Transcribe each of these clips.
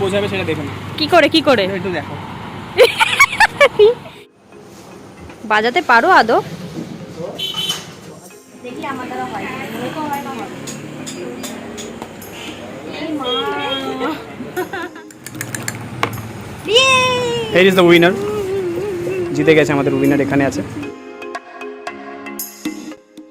বোঝাবে সেটা দেখুন। কি করে একটু দেখো। বাজাতে পারো আদৌ? দেখি আমার দ্বারা হয় না হবে। Here is the winner. জিতে গেছে আমাদের উইনার, এখানে আছে।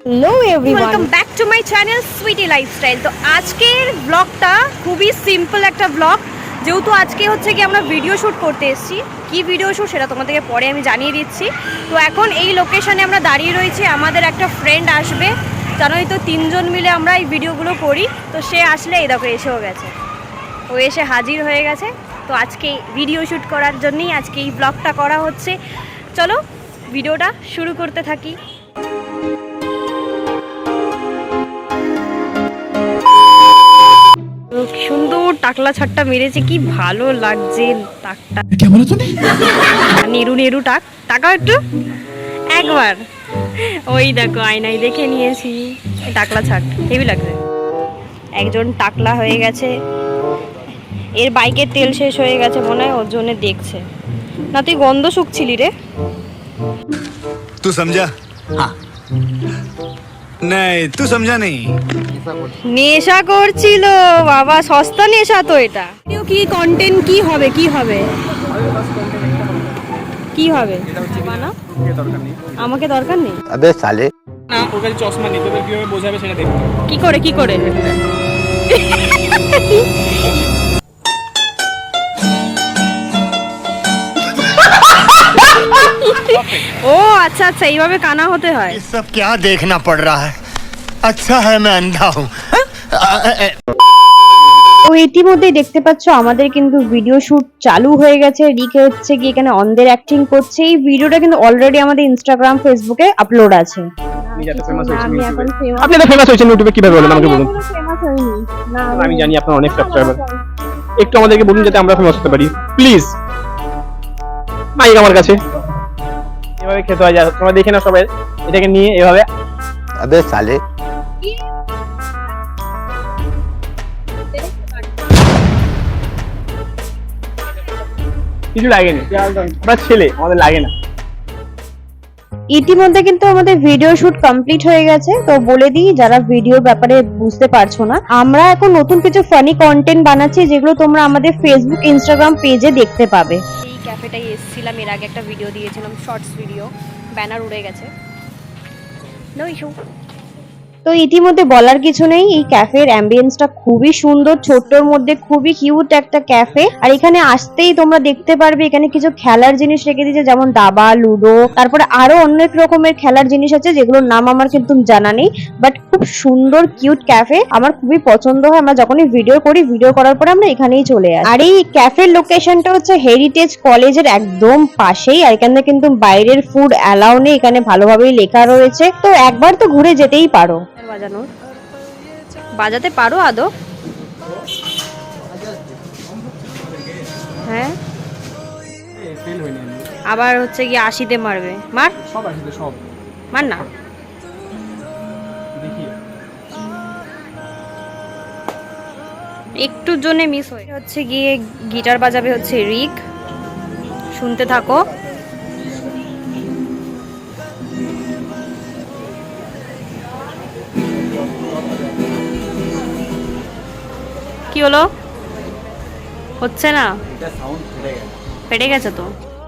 Hello everyone, welcome back to my channel Sweety Lifestyle. তো আজকের ব্লগটা খুবই সিম্পল একটা ব্লগ, যেহেতু আজকে হচ্ছে কি আমরা ভিডিও শ্যুট করতে এসেছি। কি ভিডিও শ্যুট সেটা তোমাদেরকে পরে আমি জানিয়ে দিচ্ছি। তো এখন এই লোকেশনে আমরা দাঁড়িয়ে রয়েছি, আমাদের একটা ফ্রেন্ড আসবে, জানোই তো 3 জন মিলে আমরা এই ভিডিওগুলো করি। তো সে আসলে এই দেখো এসেও গেছে, ও এসে হাজির হয়ে গেছে। তো আজকে ভিডিও শ্যুট করার জন্যই আজকে এই ব্লগটা করা হচ্ছে। চলো ভিডিওটা শুরু করতে থাকি। সুন্দর টাকলা ছাটটা মেরেছে, কি ভালো লাগছে টাকটা। নেরু নেরু টাকা একটু একবার ওই দেখো আয়নায় দেখে নিয়েছি, টাকলা ছাট হেভি লাগছে। একজন টাকলা হয়ে গেছে, এর বাইকের তেল শেষ হয়ে গেছে মনে হয়, ওর জন্য দেখছে না। তুই গন্ধ শুকছিলি রে? तू समझा? हाँ नहीं तू समझा नहीं। নেশা করছিল বাবা, সস্তা নেশা তো এটা। কি কন্টেন্ট কি হবে বানা? আমাকে দরকার নেই। अबे साले না, ওর কাছে চশমা নেই, তোদের কিভাবে বোঝাবে সেটা দেখুন। কি করে ও আচ্ছা আচ্ছা, এইভাবে কানা হতে হয়। ये सब क्या देखना पड़ रहा है? अच्छा है मैं अंधा हूँ। তো ইতিমধ্যেই দেখতে পাচ্ছ আমাদের কিন্তু ভিডিও শুট চালু হয়ে গেছে। রিকে হচ্ছে কি এখানে অন্ধের অ্যাক্টিং করছে। এই ভিডিওটা কিন্তু অলরেডি আমাদের ইনস্টাগ্রাম ফেসবুকে আপলোড আছে। আপনি এত ফেমাস হয়েছেন আমি এখন ইউটিউবে। famous- আপনি এত ফেমাস হয়েছেন ইউটিউবে, কিভাবে বলেন আমাকে বলুন। ফেমাস হইনি না, আমি জানি আপনার অনেক সাবস্ক্রাইবার, একটু আমাদেরকে বলুন যাতে আমরা ফেমাস হতে পারি প্লিজ। মাইক আমার কাছে এভাবে খেতে হয়, যা তোমরা দেখে না সবাই এটাকে নিয়ে এভাবে। अबे साले কিছু লাগেনি, আমরা ছেলে, আমাদের লাগে না। ইতিমধ্যে কিন্তু আমাদের ভিডিও শুট কমপ্লিট হয়ে গেছে। তো বলে দিই যারা ভিডিওর ব্যাপারে বুঝতে পারছো না, আমরা এখন নতুন কিছু ফানি কন্টেন্ট বানাচ্ছি, যেগুলো তোমরা আমাদের ফেসবুক ইনস্টাগ্রাম পেজে দেখতে পাবে। এই ক্যাফেটাই এসেছিলাম, এর আগে একটা ভিডিও দিয়েছিলাম, শর্টস ভিডিও, ব্যানার উড়ে গেছে। No issue. তো ইতিমধ্যে বলার কিছু নেই, এই ক্যাফের অ্যাম্বিয়েন্সটা খুবই সুন্দর, ছোট্টর মধ্যে খুবই কিউট একটা ক্যাফে। আর এখানে আসতেই তোমরা দেখতে পারবে এখানে কিছু খেলার জিনিস রেখে দিয়েছে, যেমন দাবা, লুডো, তারপরে আরো অনেক রকমের খেলার জিনিস আছে যেগুলোর নাম আমার কিন্তু জানা নেই। বাট খুব সুন্দর কিউট ক্যাফে, আমার খুবই পছন্দ হয়। আমরা যখনই ভিডিও করি, ভিডিও করার পরে আমরা এখানেই চলে আসি। আর এই ক্যাফের লোকেশনটা হচ্ছে হেরিটেজ কলেজের একদম পাশেই। আর এখানে কিন্তু বাইরের ফুড অ্যালাউ নেই, এখানে ভালোভাবেই লেখা রয়েছে। তো একবার তো ঘুরে যেতেই পারো। বাজাতে পারো আদৌ? হ্যাঁ, ফেল হয়নি আমি। আবার হচ্ছে কি 80তে মারবে, মার সব আসলে সব মার না। দেখি একটুর জন্য মিস হচ্ছে গিয়ে গিটার বাজাবে হচ্ছে রিক, শুনতে থাকো। কি হলো? হচ্ছে না, ফেটে গেছে তো।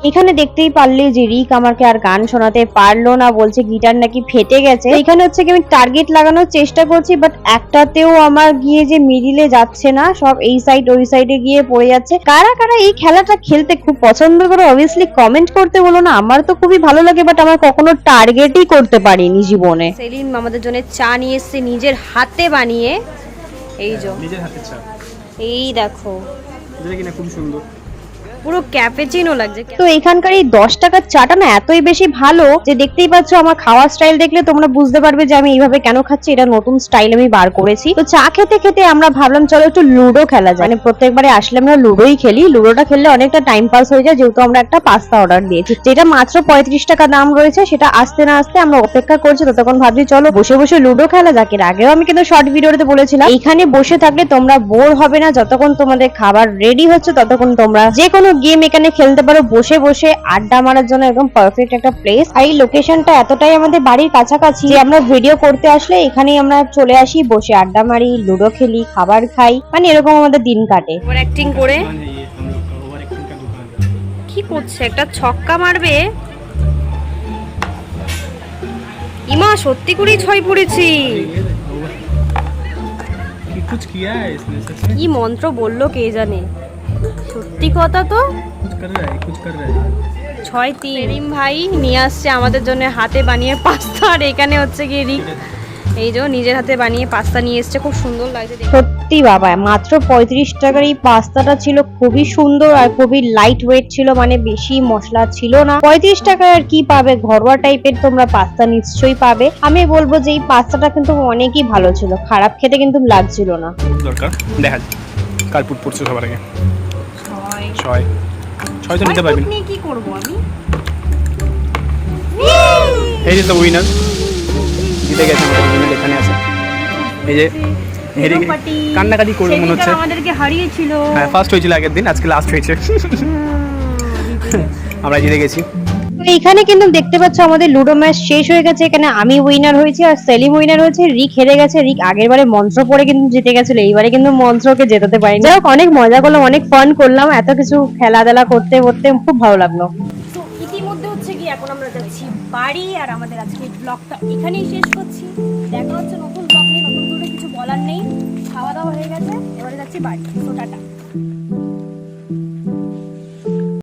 এখানে দেখতেই পারলে যে রিক আমাকে আর গান শোনাতে পারলো না, বলছে গিটার নাকি ফেটে গেছে। এখানে হচ্ছে কি আমি টার্গেট লাগানোর চেষ্টা করছি, বাট একটাতেও আমার গিয়ে যে মিডিলে যাচ্ছে না, সব এই সাইড ওই সাইডে গিয়ে পড়ে যাচ্ছে। কারা কারা এই খেলাটা খেলতে খুব পছন্দ করে অবভিয়াসলি কমেন্ট করতে বলো না। আমার তো খুবই ভালো লাগে, বাট আমার কখনো টার্গেটই করতে পারিনি জীবনে। সেলিম আমাদের জন্য চা নিয়ে এসেছে নিজের হাতে বানিয়ে, এই যে নিজের হাতে চা, এই দেখো। যেটা কিনা খুব সুন্দর। পুরো ক্যাপেচিনো লাগছে। তো এখানকার এই 10 টাকার চাটা না এতই বেশি ভালো যে দেখতেই পাচ্ছ আমার খাওয়ার স্টাইল দেখলে তোমরা বুঝতে পারবে যে আমি এইভাবে কেন খাচ্ছি। এটা নতুন স্টাইল আমি বার করেছি। তো চা খেতে খেতে আমরা ভাবলাম চলো একটু লুডো খেলা যায়। মানে প্রত্যেকবারে আসলে আমরা লুডোই খেলি। লুডোটা খেললে অনেকটা টাইম পাস হয়ে যায়, যেহেতু আমরা একটা পাস্তা অর্ডার দিয়েছি যেটা মাত্র 35 টাকা দাম রয়েছে। সেটা আসতে না আসতে আমরা অপেক্ষা করছি, তো তখন ভাবছি চলো বসে বসে লুডো খেলা যাক। এর আগেও আমি কিন্তু শর্ট ভিডিওতে বলেছিলাম এইখানে বসে থাকলে তোমরা বোর হবে না, যতক্ষণ তোমাদের খাবার রেডি হচ্ছে ততক্ষণ তোমরা যে কোনো গেম এখানে খেলতে পারো বসে বসে। আড্ডা মারার জন্য একদম পারফেক্ট একটা প্লেস। আর এই লোকেশনটা এতটাই আমাদের বাড়ির কাছাকাছি যে আমরা ভিডিও করতে আসলে এখানেই আমরা চলে আসি, বসে আড্ডা মারি, লুডো খেলি, খাবার খাই, মানে এরকম আমাদের দিন কাটে। ওভার অ্যাক্টিং করে কি করছে, একটা ছক্কা মারবে। ইমা সত্যি করেই ছয় পড়েছি। कुछ किया है इसने सच में? কি মন্ত্র বললো কে জানে, সত্যি কথা তো कुछ कर रहा है 6-3। সেলিম ভাই নিয়ে আসছে আমাদের জন্য হাতে বানিয়ে পাস্তা, আর এখানে হচ্ছে গিয়ে রিক এই যে নিজের হাতে বানিয়ে পাস্তা নিয়ে এসছে, খুব সুন্দর লাগছে দেখতে। সত্যি বাবা মাত্র 35 টাকার এই পাস্তাটা ছিল খুবই সুন্দর আর খুবই লাইট ওয়েট ছিল, মানে বেশি মশলা ছিল না। 35 টাকায় আর কি পাবে, ঘরোয়া টাইপের তোমরা পাস্তা নিশ্চয়ই পাবে। আমি বলবো যে এই পাস্তাটা কিন্তু অনেকই ভালো ছিল, খারাপ খেতে কিন্তু লাগছিল না। দরকার দেখা কালপুট পড়ছে সবার আগে। ছয় তো নিতে পারবেন। নিয়ে কি করব আমি? এই যে তো উইনার জিতে গেছে, আমাদের উইনার এখানে আছে। এই যে হেরে কান্নাকাটি করবে মনে হচ্ছে। আমাদেরকে হারিয়েছিল। হ্যাঁ ফার্স্ট হয়েছিল আগের দিন, আজকে লাস্ট হয়েছে। আমরা জিতে গেছি। তো এখানে কিন্তু দেখতে পাচ্ছ আমাদের লুডো ম্যাচ শেষ হয়ে গেছে। এখানে আমি উইনার হয়েছি আর সেলিম উইনার হয়েছে, রিক হেরে গেছে। রিক আগের বারে মন্ত্র পড়ে কিন্তু জিতে গেছিল, এইবারে কিন্তু মন্ত্রকে জেতাতে পারিনি। যাই হোক অনেক মজা করলাম, অনেক ফান করলাম, এত কিছু খেলাধুলা করতে করতে খুব ভালো লাগলো। তো ইতিমধ্যে হচ্ছে কি এখন আমরা যাচ্ছি বাড়ি, আর আমাদের আজকে ব্লগটা এখানেই শেষ করছি। দেখা হচ্ছে নতুন ব্লগ নিয়ে। নতুন করে কিছু বলার নেই, খাওয়া দাওয়া হয়ে গেছে, এবারে যাচ্ছি বাড়ি। তো টাটা।